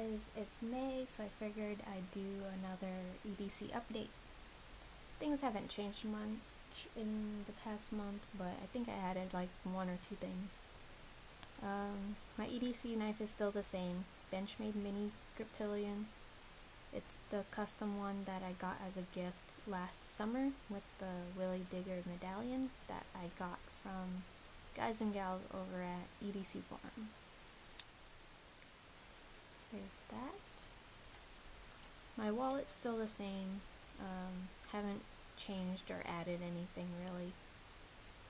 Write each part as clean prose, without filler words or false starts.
guys, it's May, so I figured I'd do another EDC update. Things haven't changed much in the past month, but I think I added like one or two things. My EDC knife is still the same, Benchmade Mini Griptilian. It's the custom one that I got as a gift last summer with the Willy Digger medallion that I got from guys and gals over at EDC Farms. There's that. My wallet's still the same. Haven't changed or added anything really.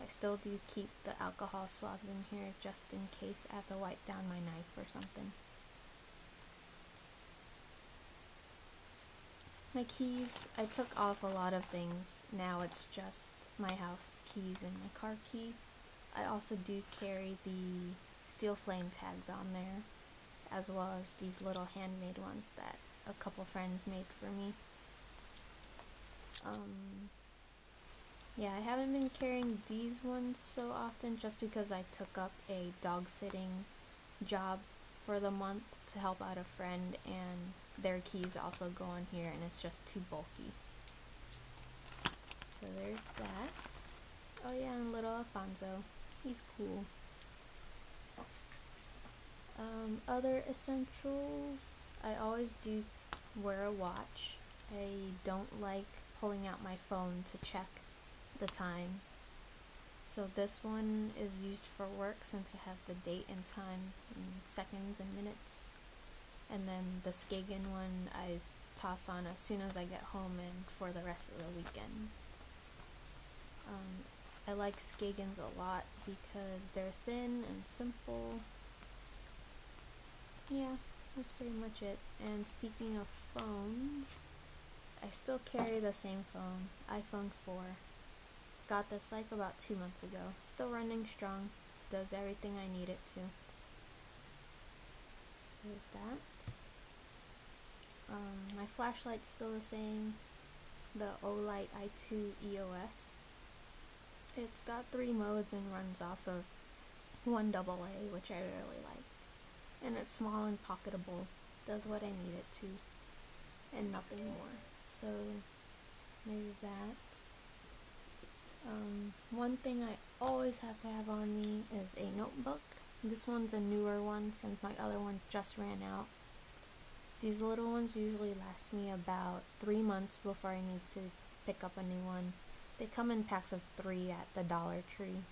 I still do keep the alcohol swabs in here just in case I have to wipe down my knife or something. My keys, I took off a lot of things. Now it's just my house keys and my car key. I also do carry the steel flame tags on there, as well as these little handmade ones that a couple friends made for me. Yeah, I haven't been carrying these ones so often just because I took up a dog sitting job for the month to help out a friend, and their keys also go on here and it's just too bulky. So there's that. Oh yeah, and little Alfonso. He's cool. Other essentials, I always do wear a watch. I don't like pulling out my phone to check the time. So this one is used for work since it has the date and time in seconds and minutes. And then the Skagen one I toss on as soon as I get home and for the rest of the weekend. I like Skagens a lot because they're thin and simple. Yeah, that's pretty much it. And speaking of phones, I still carry the same phone, iPhone 4. Got this like about 2 months ago. Still running strong. Does everything I need it to. There's that. My flashlight's still the same. The Olight i2 EOS. It's got 3 modes and runs off of 1 AA, which I really like. And it's small and pocketable. Does what I need it to. And nothing more. So there's that. One thing I always have to have on me is a notebook. This one's a newer one since my other one just ran out. These little ones usually last me about 3 months before I need to pick up a new one. They come in packs of 3 at the Dollar Tree.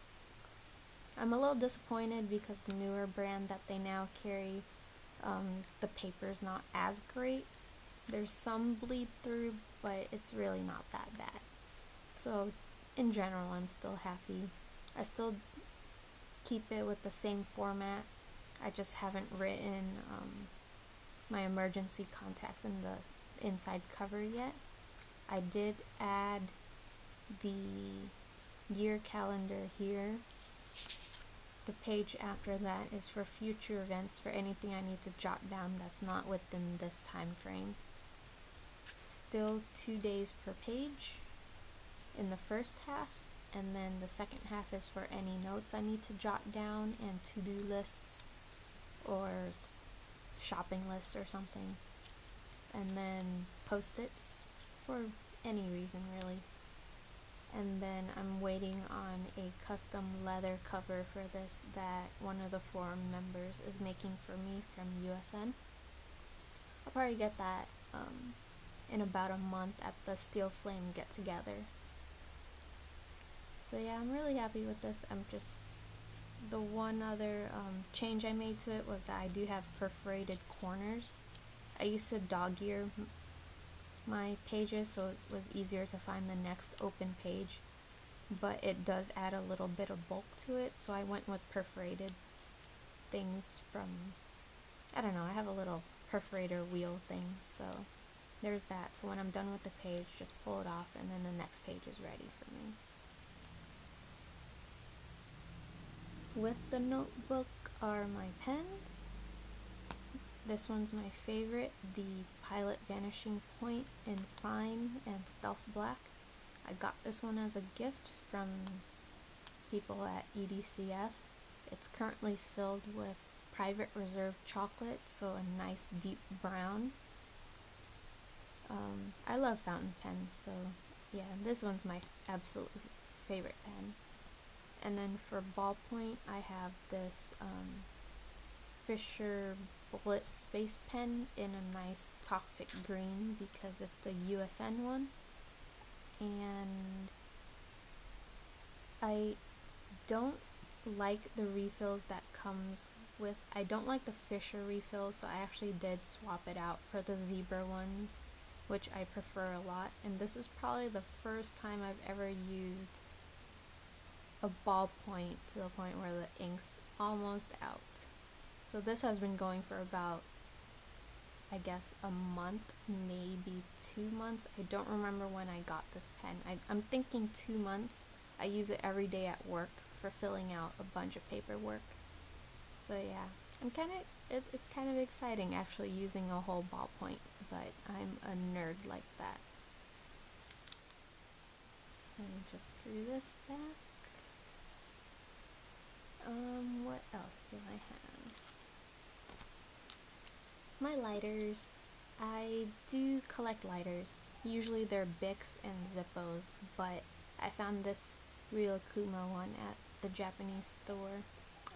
I'm a little disappointed because the newer brand that they now carry, the paper's not as great. There's some bleed through, but it's really not that bad. So in general, I'm still happy. I still keep it with the same format. I just haven't written my emergency contacts in the inside cover yet. I did add the year calendar here. The page after that is for future events, for anything I need to jot down that's not within this time frame. Still 2 days per page in the first half, and then the second half is for any notes I need to jot down and to-do lists or shopping lists or something, and then post-its for any reason really. And then I'm waiting on a custom leather cover for this that one of the forum members is making for me from USN. I'll probably get that in about a month at the Steel Flame get together. So yeah, I'm really happy with this. The one other change I made to it was that I do have perforated corners. I used to dog ear my pages so it was easier to find the next open page, but it does add a little bit of bulk to it, so I went with perforated things from, I don't know, I have a little perforator wheel thing, so there's that. So when I'm done with the page, just pull it off and then the next page is ready for me. With the notebook are my pens. This one's my favorite, the Pilot Vanishing Point in Fine and Stealth Black. I got this one as a gift from people at EDCF. It's currently filled with Private Reserve chocolate, so a nice deep brown. I love fountain pens, so yeah, this one's my absolute favorite pen. And then for ballpoint, I have this Fisher Bullet Space Pen in a nice toxic green because it's the USN one. And I don't like the refills that comes with, I don't like the Fisher refills, so I actually did swap it out for the zebra ones, which I prefer a lot. And this is probably the first time I've ever used a ballpoint to the point where the ink's almost out. So this has been going for about, I guess, a month, maybe 2 months. I don't remember when I got this pen. I'm thinking 2 months. I use it every day at work for filling out a bunch of paperwork. So yeah, it's kind of exciting actually using a whole ballpoint, but I'm a nerd like that. Let me just screw this back. What else do I have? My lighters. I do collect lighters. Usually they're Bics and Zippos, but I found this Ryokuma one at the Japanese store.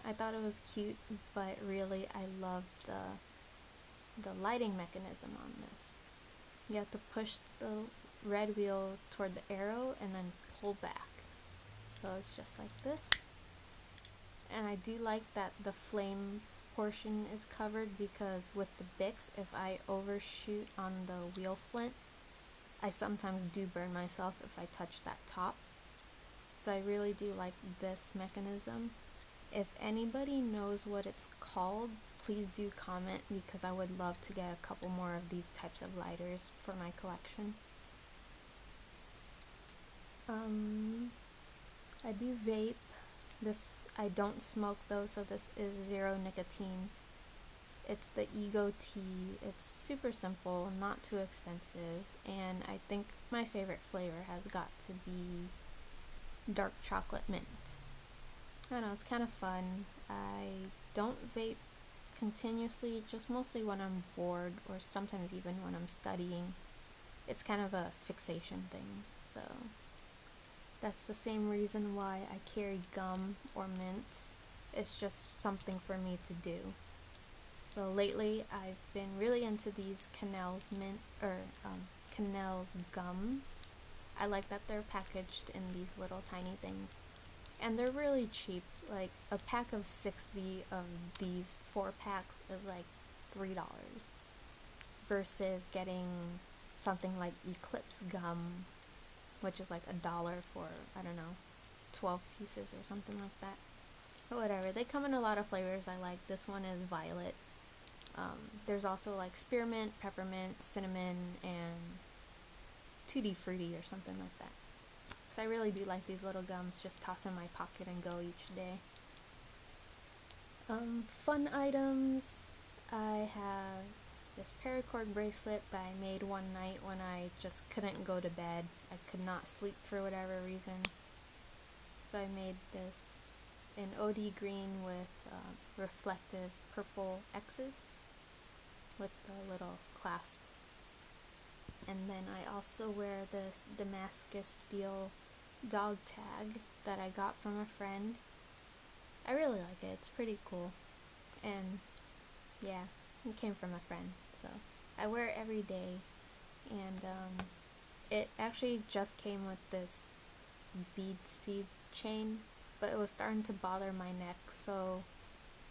I thought it was cute, but really I love the lighting mechanism on this. You have to push the red wheel toward the arrow and then pull back. So it's just like this. And I do like that the flame portion is covered, because with the Bics, if I overshoot on the wheel flint, I sometimes do burn myself if I touch that top. So I really do like this mechanism. If anybody knows what it's called, please do comment, because I would love to get a couple more of these types of lighters for my collection. I do vape. This, I don't smoke though, so this is zero nicotine. It's the Ego Tea. It's super simple, not too expensive, and I think my favorite flavor has got to be dark chocolate mint. I don't know, it's kind of fun. I don't vape continuously, just mostly when I'm bored or sometimes even when I'm studying. It's kind of a fixation thing, so that's the same reason why I carry gum or mints. It's just something for me to do. So lately I've been really into these Canel's Canel's gums. I like that they're packaged in these little tiny things. And they're really cheap. Like a pack of 60 of these 4 packs is like $3 versus getting something like Eclipse gum, which is like $1 for, I don't know, 12 pieces or something like that. But whatever, they come in a lot of flavors I like. This one is violet. There's also like spearmint, peppermint, cinnamon, and tutti frutti or something like that. So I really do like these little gums, just toss in my pocket and go each day. Fun items. I have this paracord bracelet that I made one night when I just couldn't go to bed. I could not sleep for whatever reason. So I made this in OD green with reflective purple X's with the little clasp. And then I also wear this Damascus steel dog tag that I got from a friend. I really like it. It's pretty cool. And yeah, it came from a friend, so I wear it every day. And it actually just came with this bead seed chain, but it was starting to bother my neck, so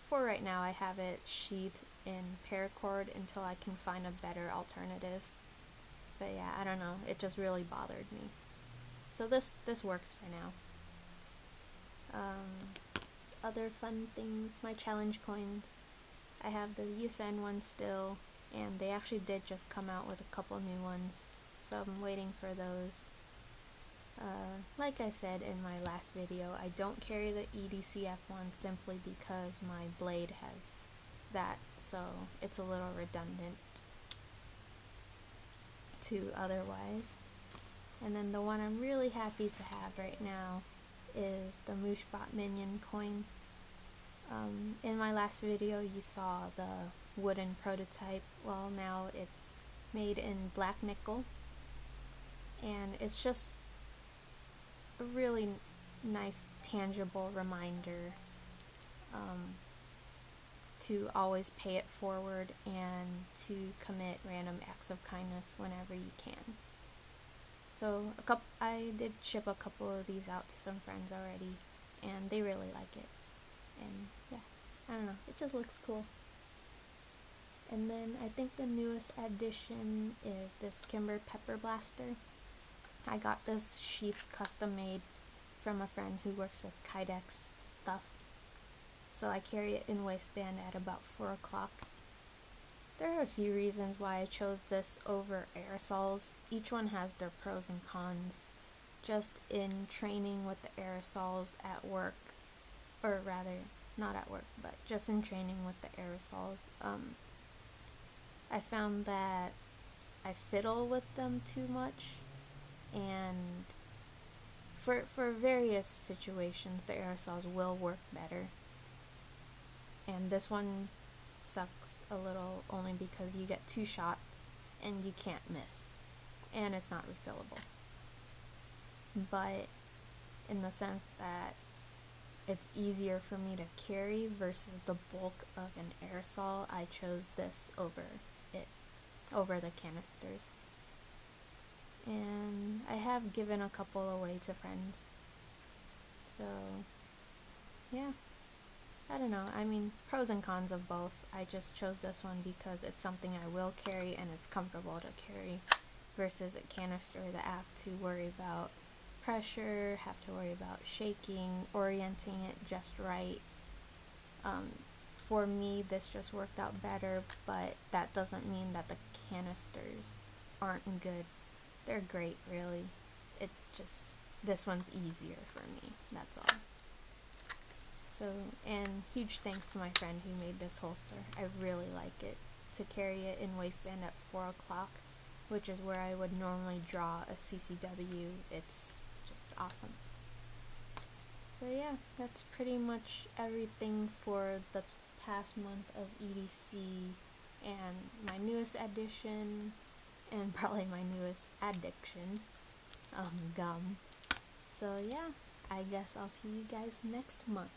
for right now I have it sheathed in paracord until I can find a better alternative. But yeah, I don't know, it just really bothered me. So this works for now. Other fun things, my challenge coins. I have the USN one still, and they actually did just come out with a couple new ones, so I'm waiting for those. Like I said in my last video, I don't carry the EDC F1 simply because my blade has that, so it's a little redundant to otherwise. And then the one I'm really happy to have right now is the Mooshbot Minion coin. In my last video you saw the wooden prototype. Well, now it's made in black nickel, and it's just a really nice tangible reminder to always pay it forward and to commit random acts of kindness whenever you can. So I did ship a couple of these out to some friends already, and they really like it. And yeah, I don't know, it just looks cool. And then I think the newest addition is this Kimber Pepper Blaster. I got this sheath custom made from a friend who works with Kydex stuff. So I carry it in waistband at about 4 o'clock. There are a few reasons why I chose this over aerosols. Each one has their pros and cons. Just in training with the aerosols at work, or rather, not at work, but just in training with the aerosols, I found that I fiddle with them too much, and for various situations, the aerosols will work better. And this one sucks a little only because you get 2 shots and you can't miss, and it's not refillable. But in the sense that it's easier for me to carry versus the bulk of an aerosol, I chose this over the canisters. And I have given a couple away to friends. So yeah, I don't know, I mean, pros and cons of both. I just chose this one because it's something I will carry and it's comfortable to carry, versus a canister that I have to worry about pressure, have to worry about shaking, orienting it just right. For me, this just worked out better, but that doesn't mean that the canisters aren't good. They're great, really. It just, this one's easier for me, that's all. So, and huge thanks to my friend who made this holster. I really like it. To carry it in waistband at 4 o'clock, which is where I would normally draw a CCW, it's just awesome. So yeah, that's pretty much everything for the past month of EDC and my newest addition, and probably my newest addiction, gum. So yeah, I guess I'll see you guys next month.